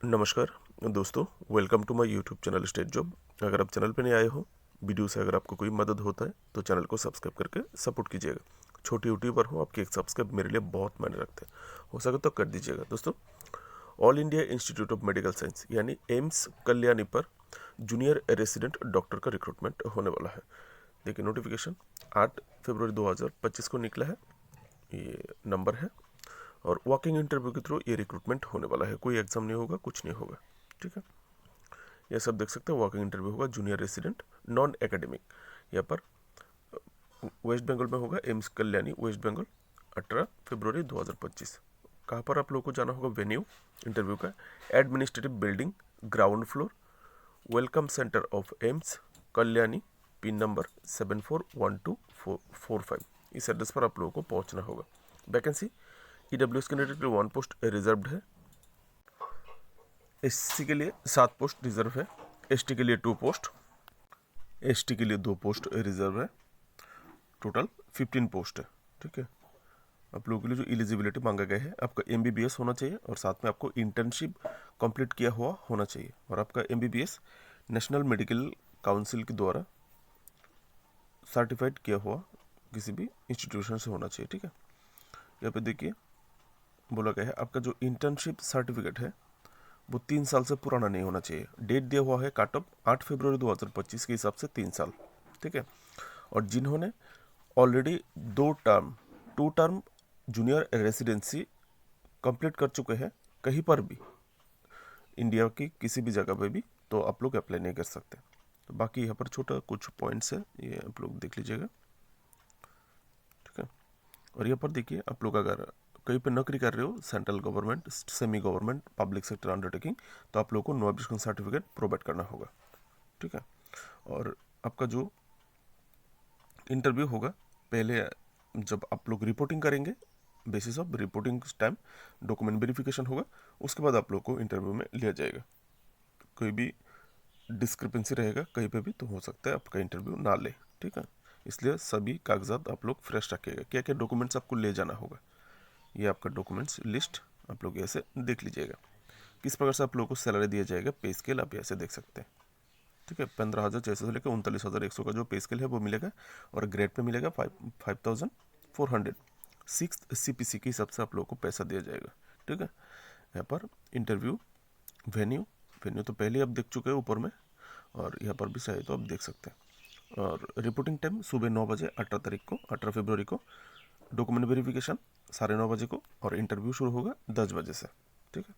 नमस्कार दोस्तों, welcome to my YouTube channel state job. अगर आप चैनल पर नए आए हो, वीडियो से अगर आपको कोई मदद होता है तो चैनल को सब्सक्राइब करके सपोर्ट कीजिएगा। छोटी यूट्यूबर हो, आपकी एक सब्सक्राइब मेरे लिए बहुत मायने रखते हैं। हो सके तो कर दीजिएगा। दोस्तों, all India institute of medical science यानी एम्स कल्याणी पर जूनियर रेसिडेंट डॉक्टर का रिक्रूटमेंट होने वाला है। देखिए, नोटिफिकेशन 8 फरवरी 2025 को निकला है, ये नंबर है। और वॉकिंग इंटरव्यू के थ्रू ये रिक्रूटमेंट होने वाला है। कोई एग्जाम नहीं होगा, कुछ नहीं होगा। ठीक है, ये सब देख सकते हैं। वॉकिंग इंटरव्यू होगा, जूनियर रेसिडेंट, नॉन एकेडमिक। यहाँ पर वेस्ट बंगाल में होगा, एम्स कल्याणी, वेस्ट बंगाल, 18 फरवरी 2025। कहाँ पर आप लोगों को जाना होगा? वेन्यू इंटरव्यू का administrative building, ground floor, welcome centre of AIIMS Kalyani, pin number 741245। इस एड्रेस पर आप लोगों को पहुंचना होगा। वैकेंसी ईडब्ल्यूएस कैंडिडेट के लिए 1 पोस्ट रिजर्व्ड है। एससी के लिए 7 पोस्ट रिजर्व है। एसटी के लिए 2 पोस्ट, एसटी के लिए 2 पोस्ट रिजर्व है। टोटल 15 पोस्ट है। ठीक है, आप लोगों के लिए जो एलिजिबिलिटी मांगा गया है, आपका एमबीबीएस होना चाहिए और साथ में आपको इंटर्नशिप कंप्लीट किया हुआ होना चाहिए। और आपका एमबीबीएस नेशनल मेडिकल काउंसिल के द्वारा सर्टिफाइड किया हुआ किसी भी इंस्टीट्यूशन से होना चाहिए। ठीक है, यहाँ पे देखिए बोला गया है, आपका जो इंटर्नशिप सर्टिफिकेट है वो 3 साल से पुराना नहीं होना चाहिए। डेट दिया हुआ है काट ऑफ 8 फरवरी 2025 के हिसाब से 3 साल। ठीक है, और जिन्होंने already 2 term junior residency complete कर चुके हैं कहीं पर भी, इंडिया की किसी भी जगह पे भी, तो आप लोग अप्लाई नहीं कर सकते। तो बाकी यहाँ पर छोटा कुछ पॉइंट्स है, ये आप लोग देख लीजिएगा। ठीक है, और यहाँ पर देखिए, आप लोग अगर कहीं पर नौकरी कर रहे हो, central government, semi government, public sector undertaking, तो आप लोगों को नो ऑब्जेक्शन सर्टिफिकेट प्रोवाइड करना होगा। ठीक है, और आपका जो इंटरव्यू होगा, पहले जब आप लोग रिपोर्टिंग करेंगे, basis of reporting time document verification होगा, उसके बाद आप लोग को इंटरव्यू में लिया जाएगा। कोई भी डिस्क्रिपेंसी रहेगा कहीं पे भी तो हो सकता है आपका इंटरव्यू ना ले। ठीक है, इसलिए सभी कागजात आप लोग फ्रेश रखिएगा। क्या क्या डॉक्यूमेंट्स आपको ले जाना होगा, ये आपका डॉक्यूमेंट्स लिस्ट आप लोग ऐसे देख लीजिएगा। किस प्रकार से आप लोगों को सैलरी दिया जाएगा, पे स्केल आप ऐसे देख सकते हैं। ठीक है, 15,600 से लेकर 39,100 का जो पे स्केल है वो मिलेगा, और ग्रेड पे मिलेगा 5,400। 6 CPC के हिसाब से आप लोगों को पैसा दिया जाएगा। ठीक है, यहाँ पर इंटरव्यू वेन्यू, वेन्यू तो पहले आप देख चुके हैं ऊपर में, और यहाँ पर भी चाहे तो आप देख सकते हैं। और रिपोर्टिंग टाइम सुबह 9 बजे 18 फरवरी को, डॉक्यूमेंट वेरिफिकेशन 9:30 बजे को, और इंटरव्यू शुरू होगा 10 बजे से। ठीक है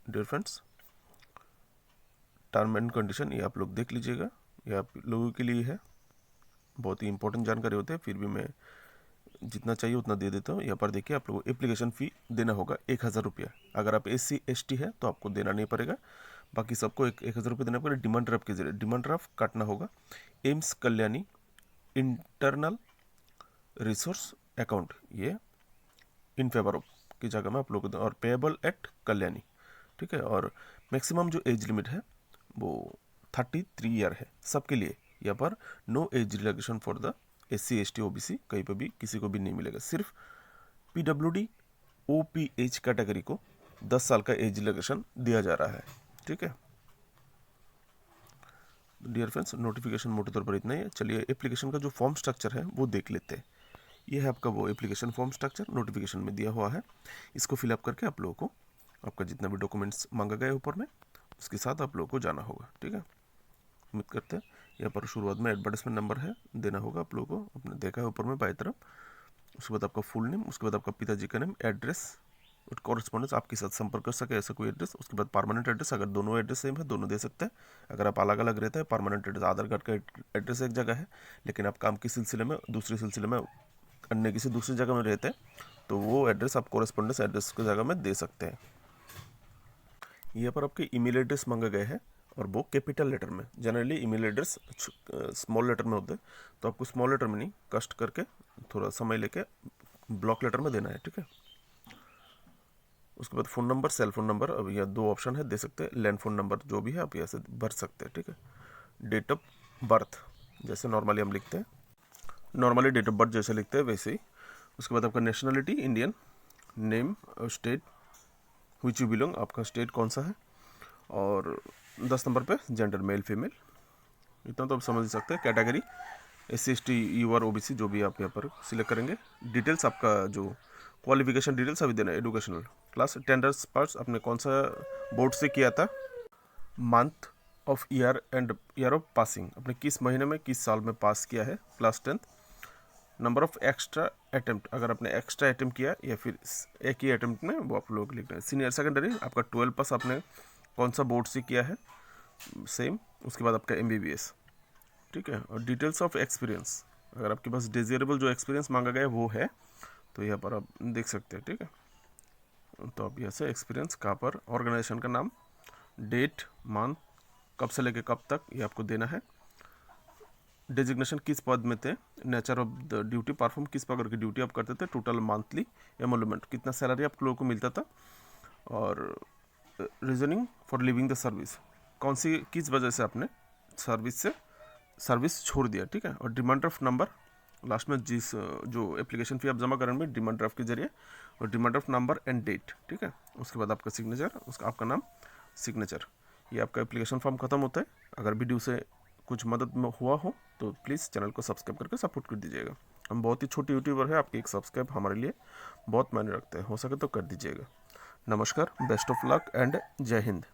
dear friends, term and condition ये आप लोग देख लीजिएगा, ये आप लोगों के लिए है। बहुत ही इंपॉर्टेंट जानकारी होते हैं, फिर भी मैं जितना चाहिए उतना दे देता हूँ। यहाँ पर देखिए, आप लोगों को एप्लीकेशन फ़ी देना होगा 1,000 रुपया। अगर आप SC ST है तो आपको देना नहीं पड़ेगा, बाकी सबको 1,000 रुपये देना पड़ेगा। डिमांड ड्राफ्ट के जरिए डिमांड ड्राफ्ट काटना होगा AIIMS Kalyani internal resource account, ये इन फेवर ऑफ की जगह में आप लोग, और पेएबल एट कल्याणी। ठीक है, और मैक्सिमम जो एज लिमिट है वो 33 ईयर है सबके लिए। यहाँ पर no age relaxation for the SC ST OBC, कहीं पर भी किसी को भी नहीं मिलेगा। सिर्फ PWD OPH कैटेगरी को 10 साल का एज रिलैक्सेशन दिया जा रहा है। ठीक है डियर फ्रेंड्स, नोटिफिकेशन मोटे तौर पर इतना ही है। चलिए एप्लीकेशन का जो फॉर्म स्ट्रक्चर है वो देख लेते हैं। ये है आपका वो एप्लीकेशन फॉर्म स्ट्रक्चर, नोटिफिकेशन में दिया हुआ है। इसको फिलअप करके आप लोगों को आपका जितना भी डॉक्यूमेंट्स मांगा गया है ऊपर में, उसके साथ आप लोगों को जाना होगा। ठीक है, उम्मीद करते हैं। यहाँ पर शुरुआत में एडवर्टाइजमेंट नंबर है, देना होगा आप लोगों को, आपने देखा है ऊपर में बाई तरफ। उसके बाद आपका फुल नेम, उसके बाद आपका पिताजी का नेम, एड्रेस और कॉरेस्पॉन्डेंस, आपके साथ संपर्क कर सके ऐसा कोई एड्रेस। उसके बाद परमानेंट एड्रेस, अगर दोनों एड्रेस सेम है दोनों दे सकते हैं। अगर आप अलग अलग रहते हैं, परमानेंट एड्रेस आधार कार्ड का एड्रेस एक जगह है, लेकिन आप काम के सिलसिले में दूसरे सिलसिले में अन्य किसी दूसरी जगह में रहते हैं, तो वो एड्रेस आप कॉरेस्पॉन्डेंस एड्रेस की जगह में दे सकते हैं। यहाँ पर आपके ईमेल एड्रेस मांगा गया है, और वो कैपिटल लेटर में। Generally email address small letter में होते हैं, तो आपको स्मॉल लेटर में नहीं, कष्ट करके थोड़ा समय लेके ब्लॉक लेटर में देना है। ठीक है, उसके बाद phone number, cell phone number, अब यह 2 ऑप्शन है, दे सकते हैं। लैंड फोन नंबर जो भी है आप यहाँ से भर सकते हैं। ठीक है, डेट ऑफ बर्थ जैसे नॉर्मली हम लिखते हैं, नॉर्मली डेट ऑफ बर्थ जैसे लिखते हैं वैसे ही। उसके बाद आपका nationality Indian, name, state, which you belong, आपका स्टेट कौन सा है, और 10 नंबर पे जेंडर मेल फीमेल, इतना तो आप समझ ही सकते हैं। Category SC ST UR OBC जो भी आप यहाँ पर सिलेक्ट करेंगे। डिटेल्स आपका जो क्वालिफिकेशन डिटेल्स अभी देना है, एजुकेशनल क्लास, टेंडर्स पार्ट्स आपने कौन सा बोर्ड से किया था, month of year and year of passing, आपने किस महीने में किस साल में पास किया है class 10th, number of extra attempt, अगर आपने एक्स्ट्रा अटेम्प्ट किया या फिर एक ही अटेम्प्ट में, वो आप लोग लिखना है। सीनियर सेकेंडरी आपका 12 पास आपने कौन सा बोर्ड से किया है, सेम। उसके बाद आपका MBBS, ठीक है। और डिटेल्स ऑफ एक्सपीरियंस, अगर आपके पास डिज़ायरेबल जो एक्सपीरियंस मांगा गया है वो है तो यहाँ पर आप देख सकते हैं, ठीक है। तो आप यहाँ से एक्सपीरियंस कहाँ पर, ऑर्गेनाइजेशन का नाम, डेट, मंथ, कब से लेके कब तक ये आपको देना है, डेजिग्नेशन किस पद में थे, nature of the duty, perform किस प्रकार की ड्यूटी आप करते थे, टोटल मंथली एमोलमेंट कितना सैलरी आप लोगों को मिलता था, और reasoning for living the service, कौन सी किस वजह से आपने सर्विस छोड़ दिया, ठीक है। और डिमांड ड्राफ्ट नंबर लास्ट में, जिस जो एप्लीकेशन फ़ी आप जमा करेंगे डिमांड ड्राफ्ट के जरिए, और demand draft number and date, ठीक है। उसके बाद आपका सिग्नेचर, उसका आपका नाम, सिग्नेचर, ये आपका एप्लीकेशन फॉर्म खत्म होता है। अगर वीडियो से कुछ मदद में हुआ हो तो प्लीज़ चैनल को सब्सक्राइब करके सपोर्ट कर दीजिएगा। हम बहुत ही छोटे यूट्यूबर है, आपकी एक सब्सक्राइब हमारे लिए बहुत मायने रखते हैं, हो सके तो कर दीजिएगा। नमस्कार, बेस्ट ऑफ लक एंड जय हिंद।